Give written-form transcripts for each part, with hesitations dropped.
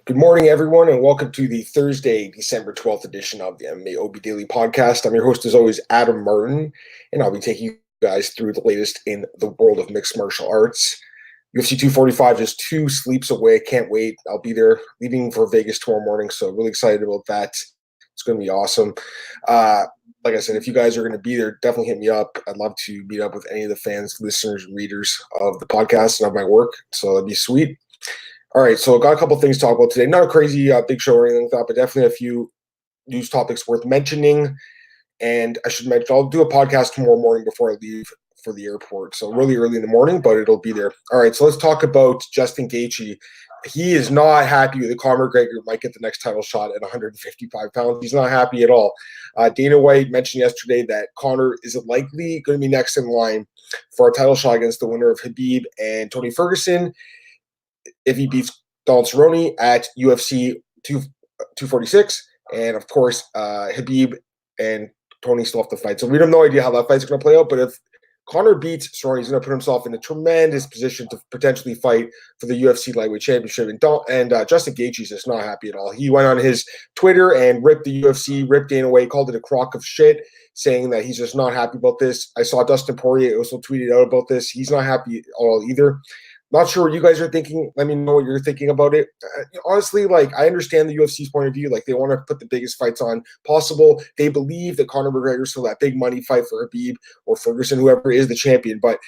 Good morning, everyone, and welcome to the Thursday, December 12th edition of the MMAOB Daily Podcast. I'm your host, as always, Adam Martin, and I'll be taking you guys through the latest in the world of mixed martial arts. UFC 245 just 2 sleeps away. Can't wait. I'll be there leaving for Vegas tomorrow morning, so really excited about that. It's going to be awesome. Like I said, if you guys are going to be there, definitely hit me up. I'd love to meet up with any of the fans, listeners, and readers of the podcast and of my work, so that'd be sweet. All right, so I've got a couple things to talk about today. Not a crazy big show or anything like that, but definitely a few news topics worth mentioning. And I should mention, I'll do a podcast tomorrow morning before I leave for the airport. So really early in the morning, but it'll be there. All right, so let's talk about Justin Gaethje. He is not happy that Conor McGregor might get the next title shot at 155 pounds. He's not happy at all. Dana White mentioned yesterday that Conor is likely going to be next in line for a title shot against the winner of Khabib and Tony Ferguson if he beats Donald Cerrone at UFC 246. And, of course, Khabib and Tony still have to fight. So we have no idea how that fight's going to play out. But if Conor beats Cerrone, he's going to put himself in a tremendous position to potentially fight for the UFC Lightweight Championship. And Justin Gaethje is just not happy at all. He went on his Twitter and ripped the UFC, ripped Dana White, called it a crock of shit, saying that he's just not happy about this. I saw Dustin Poirier also tweeted out about this. He's not happy at all either. Not sure what you guys are thinking. Let me know what you're thinking about it. Honestly, I understand the UFC's point of view. They want to put the biggest fights on possible. They believe that Conor McGregor still that big money fight for Khabib or Ferguson, whoever is the champion. But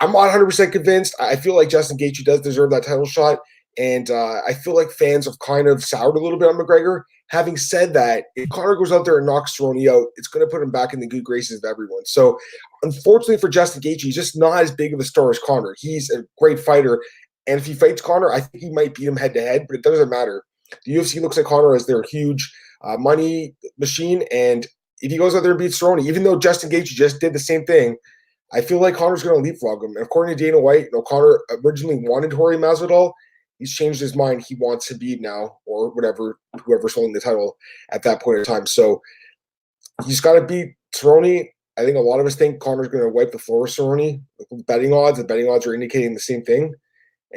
I'm not 100% convinced. I feel like Justin Gaethje does deserve that title shot. And I feel like fans have kind of soured a little bit on McGregor. Having said that, if Conor goes out there and knocks Cerrone out, it's going to put him back in the good graces of everyone. So, unfortunately for Justin Gaethje, he's just not as big of a star as Conor. He's a great fighter. And if he fights Conor, I think he might beat him head-to-head, but it doesn't matter. The UFC looks at Conor as their huge money machine. And if he goes out there and beats Cerrone, even though Justin Gaethje just did the same thing, I feel like Conor's going to leapfrog him. And according to Dana White, Conor originally wanted Jorge Masvidal. He's changed his mind. He wants Khabib now, or whoever's holding the title at that point in time. So he's got to beat Cerrone. I think a lot of us think Conor's going to wipe the floor with Cerrone. The betting odds are indicating the same thing.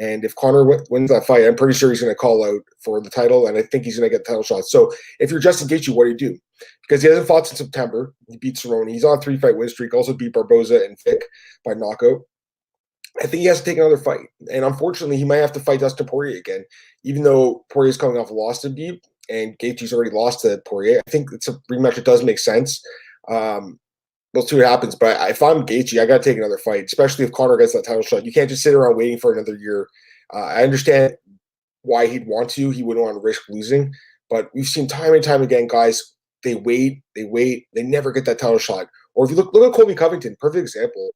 And if Conor wins that fight, I'm pretty sure he's going to call out for the title, and I think he's going to get the title shot. So if you're Justin Gaethje, what do you do? Because he hasn't fought since September. He beat Cerrone. He's on a 3-fight win streak. Also beat Barboza and Vick by knockout. I think he has to take another fight. And unfortunately, he might have to fight Dustin Poirier again, even though Poirier's coming off a loss to Khabib and Gaethje's already lost to Poirier. I think it's a rematch that does make sense. We'll see what happens. But if I'm Gaethje, I got to take another fight, especially if Conor gets that title shot. You can't just sit around waiting for another year. I understand why he'd want to. He wouldn't want to risk losing. But we've seen time and time again, guys, they wait, they never get that title shot. Or if you look at Colby Covington, perfect example.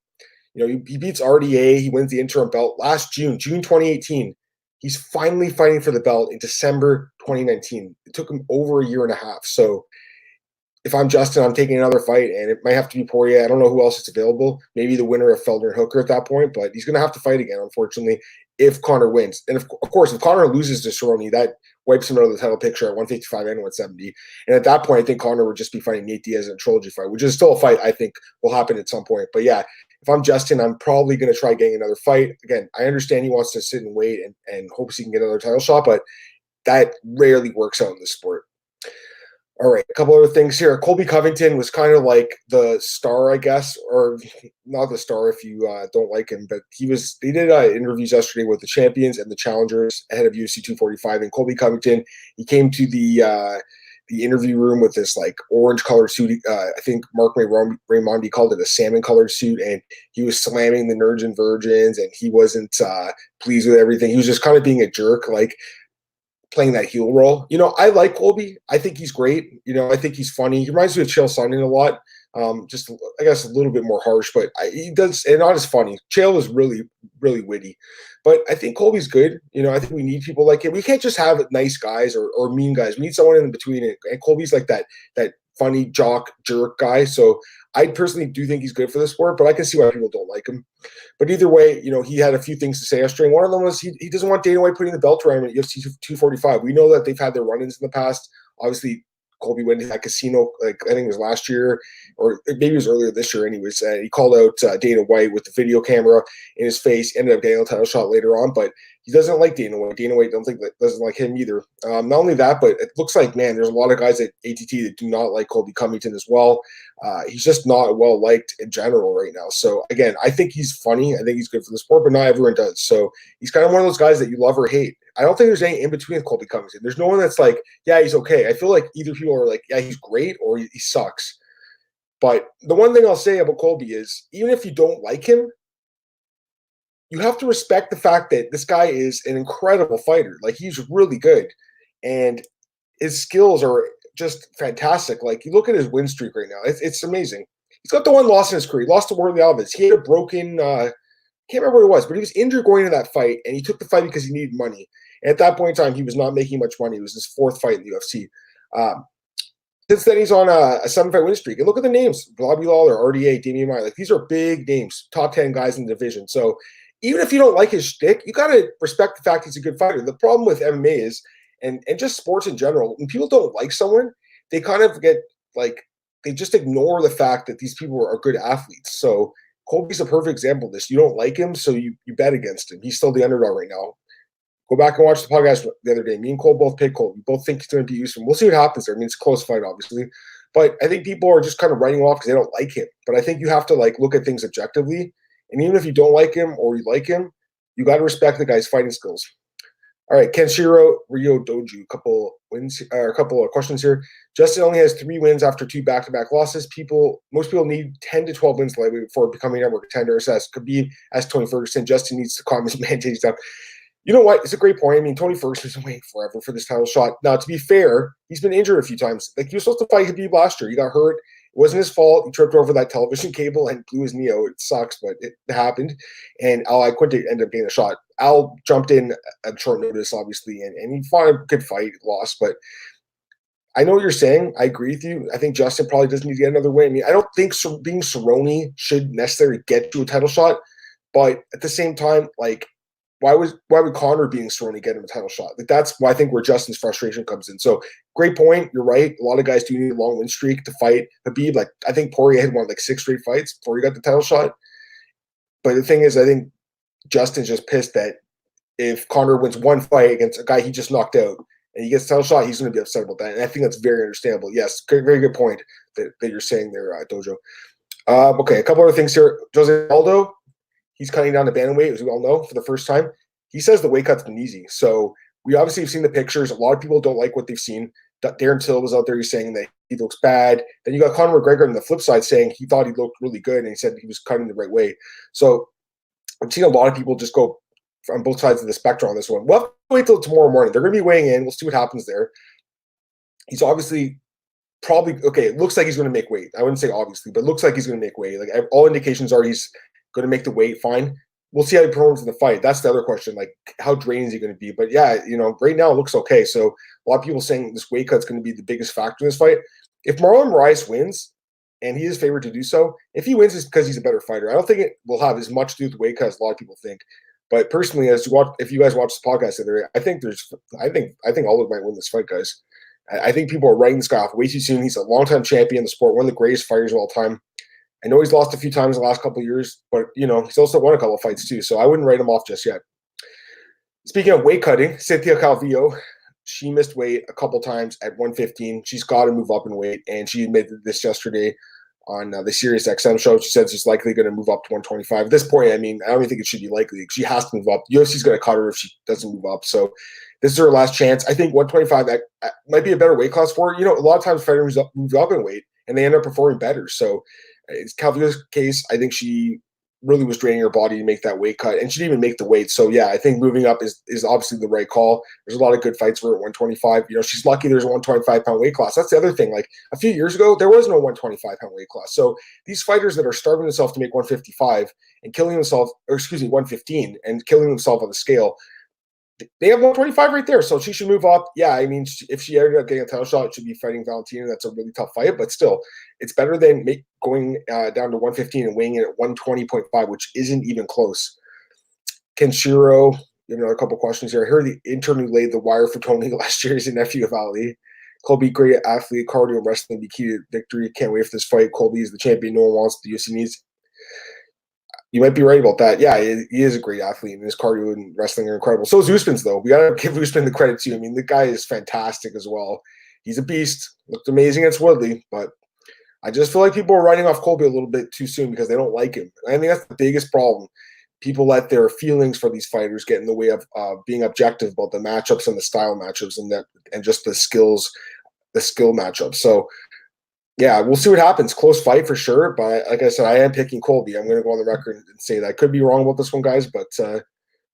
He beats RDA. He wins the interim belt last June 2018. He's finally fighting for the belt in December 2019. It took him over a year and a half. So if I'm Justin, I'm taking another fight, and it might have to be Poirier. I don't know who else is available. Maybe the winner of Felder and Hooker at that point, but he's going to have to fight again, unfortunately, if Conor wins. And of course, if Conor loses to Cerrone, that wipes him out of the title picture at 155 and 170. And at that point, I think Conor would just be fighting Nate Diaz in a trilogy fight, which is still a fight I think will happen at some point. But yeah, if I'm Justin, I'm probably going to try getting another fight. Again, I understand he wants to sit and wait and hopes he can get another title shot, but that rarely works out in this sport. All right, a couple other things here. Colby Covington was kind of like the star, I guess, or not the star if you don't like him, but they did interviews yesterday with the champions and the challengers ahead of UFC 245. And Colby Covington, he came to the interview room with this orange colored suit. I think Mark Raimondi called it a salmon colored suit, and he was slamming the nerds and virgins, and he wasn't pleased with everything. He was just kind of being a jerk, playing that heel role. I like Colby. I think he's great. I think he's funny. He reminds me of Chael Sonnen a lot. Just, I guess, a little bit more harsh, but he does, and not as funny. Chael is really, really witty. But I think Colby's good. I think we need people like him. We can't just have nice guys or mean guys. We need someone in between. And Colby's like that funny jock jerk guy. So I personally do think he's good for the sport, but I can see why people don't like him. But either way, he had a few things to say yesterday. One of them was he doesn't want Dana White putting the belt around him at UFC 245. We know that they've had their run-ins in the past. Obviously, Colby went to that casino, I think it was last year, or maybe it was earlier this year anyways. He called out Dana White with the video camera in his face, ended up getting a title shot later on. But He doesn't like Dana White. Dana White doesn't like him either. Not only that, but it looks like, man, there's a lot of guys at ATT that do not like Colby Covington as well. He's just not well liked in general right now. So again, I think he's funny. I think he's good for the sport, but not everyone does. So he's kind of one of those guys that you love or hate. I don't think there's any in between with Colby Covington. There's no one that's like, yeah, he's okay. I feel like either people are like, yeah, he's great, or he sucks. But the one thing I'll say about Colby is, even if you don't like him, you have to respect the fact that this guy is an incredible fighter. Like, he's really good, and his skills are just fantastic. Like, you look at his win streak right now; it's amazing. He's got the one loss in his career. He lost to Worley Alves. He had a broken. Can't remember what it was, but he was injured going into that fight, and he took the fight because he needed money. And at that point in time, he was not making much money. It was his fourth fight in the UFC. Since then, he's on a 7-fight win streak. And look at the names: Bobby Lawler, RDA, Damian Maia. Like, these are big names, top 10 guys in the division. So even if you don't like his shtick, you got to respect the fact he's a good fighter. The problem with MMA is, and just sports in general, when people don't like someone, they kind of get like, they just ignore the fact that these people are good athletes. So Colby's a perfect example of this. You don't like him, so you bet against him. He's still the underdog right now. Go back and watch the podcast the other day. Me and Cole both picked Colby. We both think he's going to be useful. We'll see what happens there. I mean, it's a close fight, obviously. But I think people are just kind of writing him off because they don't like him. But I think you have to like look at things objectively. And even if you don't like him or you like him, you got to respect the guy's fighting skills. All right, Kenshiro Ryo Doju, a couple of questions here. Justin only has 3 wins after 2 back-to-back losses. Most people need 10 to 12 wins lightweight before becoming a network contender. Says Khabib, as Tony Ferguson. Justin needs to calm his mandates down. You know what? It's a great point. I mean, Tony Ferguson's been waiting forever for this title shot. Now, to be fair, he's been injured a few times. Like, he was supposed to fight Khabib last year. He got hurt. It wasn't his fault. He tripped over that television cable and blew his knee out. It sucks, but it happened. And Al Iaquinta ended up getting a shot. Al jumped in at short notice, obviously, and he fought a good fight, lost. But I know what you're saying. I agree with you. I think Justin probably doesn't need to get another win. I mean, I don't think being Cerrone should necessarily get you a title shot. But at the same time, like, why would Conor being Cerrone get him a title shot? Like, that's why I think where Justin's frustration comes in. So great point. You're right. A lot of guys do need a long win streak to fight Khabib. Like, I think Poirier had won like 6 straight fights before he got the title shot. But the thing is, I think Justin's just pissed that if Conor wins one fight against a guy he just knocked out and he gets a title shot, he's going to be upset about that. And I think that's very understandable. Yes, very good point that you're saying there, Dojo. Okay, a couple other things here. Jose Aldo. He's cutting down the bantamweight, as we all know, for the first time. He says the weight cut's been easy. So we obviously have seen the pictures. A lot of people don't like what they've seen. Darren Till was out there. He's saying that he looks bad. Then you got Conor McGregor on the flip side saying he thought he looked really good, and he said he was cutting the right way. So I've seen a lot of people just go on both sides of the spectrum on this one. We'll have to wait till tomorrow morning. They're going to be weighing in. We'll see what happens there. He's obviously probably – okay, it looks like he's going to make weight. I wouldn't say obviously, but it looks like he's going to make weight. Like, all indications are he's – going to make the weight, fine. We'll see how he performs in the fight. That's the other question, like, how draining is he going to be? But yeah, right now it looks okay. So a lot of people saying this weight cut's going to be the biggest factor in this fight. If Marlon Moraes wins, and he is favored to do so, if he wins, it's because he's a better fighter. I don't think it will have as much to do with the weight cut as a lot of people think. But personally, if you guys watch the podcast the other day, I think Aldo might win this fight, guys. I think people are writing this guy off way too soon. He's a longtime champion in the sport, one of the greatest fighters of all time. I know he's lost a few times in the last couple of years, but, he's also won a couple of fights too. So I wouldn't write him off just yet. Speaking of weight cutting, Cynthia Calvillo, she missed weight a couple times at 115. She's got to move up in weight, and she admitted this yesterday on the Sirius XM show. She says she's likely going to move up to 125. At this point, I mean, I don't even think it should be likely. She has to move up. UFC's going to cut her if she doesn't move up. So this is her last chance. I think 125 might be a better weight class for her. A lot of times fighters move up in weight, and they end up performing better. So it's Calvillo's case. I think she really was draining her body to make that weight cut, and she didn't even make the weight. So yeah, I think moving up is obviously the right call. There's a lot of good fights for her at 125. She's lucky there's a 125-pound weight class. That's the other thing. Like, a few years ago, there was no 125-pound weight class. So these fighters that are starving themselves to make 155 and killing themselves, 115 and killing themselves on the scale, they have 125 right there. So she should move up. Yeah, I mean, if she ended up getting a title shot, it should be fighting Valentina. That's a really tough fight, but still, it's better than going down to 115 and weighing in at 120.5, which isn't even close. Kenshiro, a couple questions here. I heard the intern who laid the wire for Tony last year is a nephew of Ali. Colby, great athlete, cardio and wrestling be key to victory. Can't wait for this fight. Colby is the champion no one wants. The UFC needs. You might be right about that. Yeah, he is a great athlete, and his cardio and wrestling are incredible. So is Usman's, though. We got to give Usman the credit, too. I mean, the guy is fantastic as well. He's a beast. Looked amazing against Woodley, but I just feel like people are writing off Colby a little bit too soon because they don't like him. I think that's the biggest problem. People let their feelings for these fighters get in the way of being objective about the matchups and the style matchups and just the skill matchups. So yeah, we'll see what happens. Close fight for sure, but like I said, I am picking Colby. I'm going to go on the record and say that I could be wrong about this one, guys, but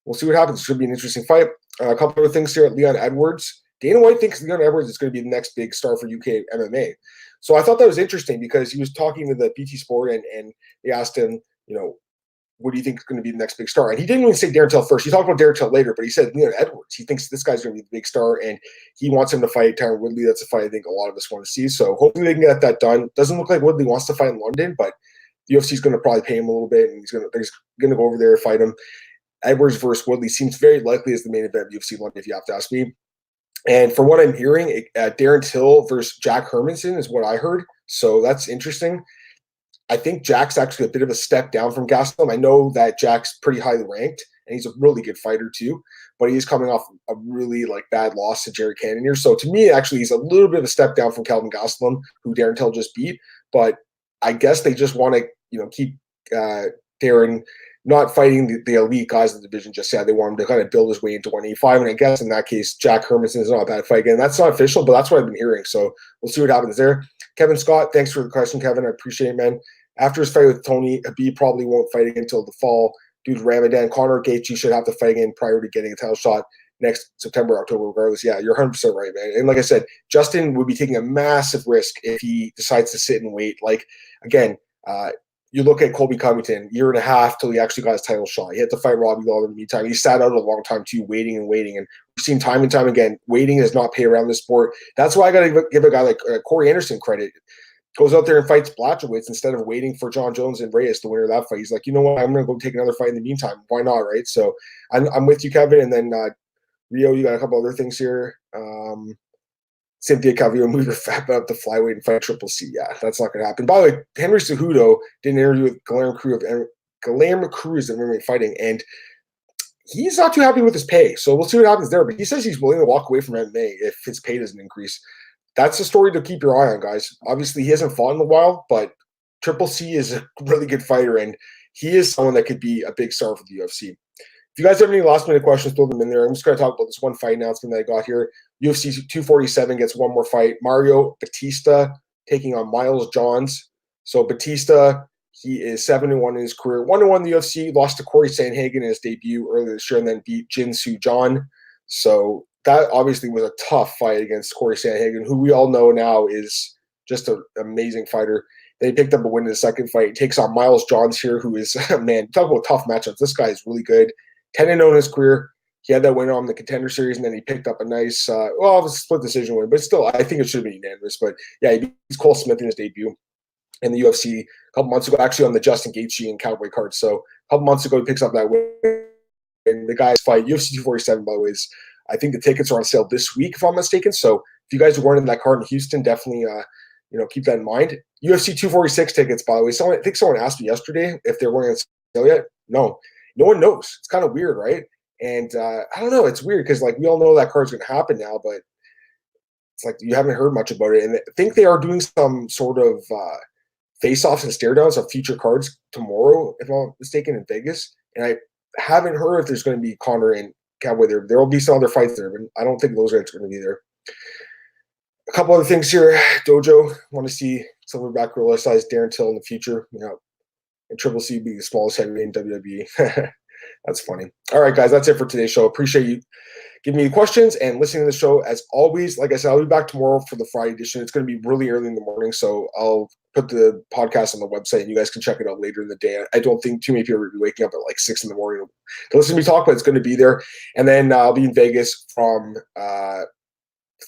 we'll see what happens. It should be an interesting fight. A couple of things here at Leon Edwards. Dana White thinks Leon Edwards is going to be the next big star for UK MMA. So I thought that was interesting because he was talking to the BT Sport and they asked him, what do you think is going to be the next big star? And he didn't even say Darren Till first. He talked about Darren Till later, but he said Leon Edwards. He thinks this guy's going to be the big star, and he wants him to fight Tyron Woodley. That's a fight I think a lot of us want to see. So hopefully they can get that done. Doesn't look like Woodley wants to fight in London, but the UFC is going to probably pay him a little bit, and he's going to go over there and fight him. Edwards versus Woodley seems very likely as the main event of UFC London, if you have to ask me. And from what I'm hearing, Darren Till versus Jack Hermanson is what I heard. So that's interesting. I think Jack's actually a bit of a step down from Gastelum. I know that Jack's pretty highly ranked, and he's a really good fighter too, but he's coming off a really bad loss to Jared Cannonier. So to me, actually, he's a little bit of a step down from Calvin Gastelum, who Darren Till just beat. But I guess they just want to, keep Darren not fighting the elite guys in the division just yet. They want him to kind of build his way into 185. And I guess in that case, Jack Hermanson is not a bad fight. Again, that's not official, but that's what I've been hearing. So we'll see what happens there. Kevin Scott, thanks for the question, Kevin. I appreciate it, man. After his fight with Tony, Khabib probably won't fight again until the fall due to Ramadan. Conor Gaethje should have to fight again prior to getting a title shot next September, October, regardless. Yeah, you're 100% right, man. And like I said, Justin would be taking a massive risk if he decides to sit and wait. Again, you look at Colby Covington, year and a half till he actually got his title shot. He had to fight Robbie Lawler in the meantime. He sat out a long time too, waiting and waiting. And we've seen time and time again, waiting does not pay around this sport. That's why I got to give a guy like Corey Anderson credit. Goes out there and fights Blachowicz instead of waiting for John Jones and Reyes, the winner of that fight. He's like, you know what? I'm going to go take another fight in the meantime. Why not, right? So I'm with you, Kevin. And then Rio, you got a couple other things here. Cynthia Calvillo moved her fat up to flyweight and fight Triple C. Yeah, that's not going to happen. By the way, Henry Cejudo did an interview with Guillermo Cruz of MMA Fighting, and he's not too happy with his pay. So we'll see what happens there. But he says he's willing to walk away from MMA if his pay doesn't increase. That's a story to keep your eye on, guys. Obviously, he hasn't fought in a while, but Triple C is a really good fighter, and he is someone that could be a big star for the UFC. If you guys have any last-minute questions, throw them in there. I'm just going to talk about this one fight announcement that I got here. UFC 247 gets one more fight. Mario Bautista taking on Miles Johns. So Bautista, he is 7-1 in his career. 1-1 in the UFC, lost to Corey Sandhagen in his debut earlier this year, and then beat Jin Soo John. So that obviously was a tough fight against Corey Sandhagen, who we all know now is just an amazing fighter. They picked up a win in the second fight. He takes on Miles Johns here, who is, man, talk about tough matchups. This guy is really good. 10-0 in his career. He had that win on the Contender Series, and then he picked up a nice, it was a split decision win, but still, I think it should have been unanimous. But yeah, he beats Cole Smith in his debut in the UFC a couple months ago, actually on the Justin Gaethje and Cowboy card. So a couple months ago, he picks up that win. And the guy's fight, UFC 247, by the way, is, I think the tickets are on sale this week, if I'm mistaken. So if you guys are going to that card in Houston, definitely keep that in mind. UFC 246 tickets, by the way. I think someone asked me yesterday if they're going on sale yet. No one knows. It's kind of weird, right? And I don't know. It's weird because we all know that card's going to happen now, but it's like you haven't heard much about it. And I think they are doing some sort of face-offs and stare-downs of future cards tomorrow, if I'm not mistaken, in Vegas. And I haven't heard if there's going to be Conor and Cowboy there. There will be some other fights there, but I don't think those guys are going to be there. A couple other things here. Dojo, want to see Silverback Gorilla size Darren Till in the future. And Triple C being the smallest heavyweight in WWE. That's funny. All right, guys, that's it for today's show. Appreciate you giving me the questions and listening to the show. As always, like I said, I'll be back tomorrow for the Friday edition. It's going to be really early in the morning, so I'll put the podcast on the website, and you guys can check it out later in the day. I don't think too many people will be waking up at 6 in the morning to listen to me talk, but it's going to be there. And then I'll be in Vegas from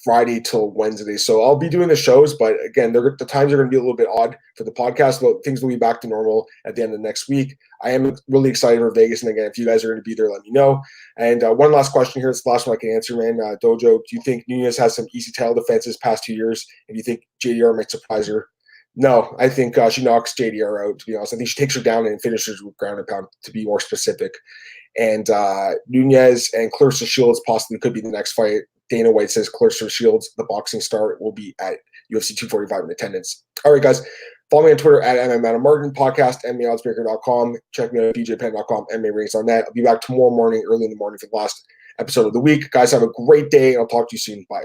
Friday till Wednesday. So I'll be doing the shows, but again, the times are going to be a little bit odd for the podcast, but things will be back to normal at the end of next week. I am really excited for Vegas. And again, if you guys are going to be there, let me know. And one last question here. It's the last one I can answer, man. Dojo, do you think Nunez has some easy title defenses past 2 years? And do you think JDR might surprise her? No, I think she knocks JDR out, to be honest. I think she takes her down and finishes with ground and pound, to be more specific. And Nunez and Clarissa Shields possibly could be the next fight. Dana White says Clarissa Shields, the boxing star, will be at UFC 245 in attendance. All right, guys. Follow me on Twitter at MMAOB, podcast, MMAOddsbreaker.com. Check me out at bjpenn.com, MMA Rings on that. I'll be back tomorrow morning, early in the morning, for the last episode of the week. Guys, have a great day, and I'll talk to you soon. Bye.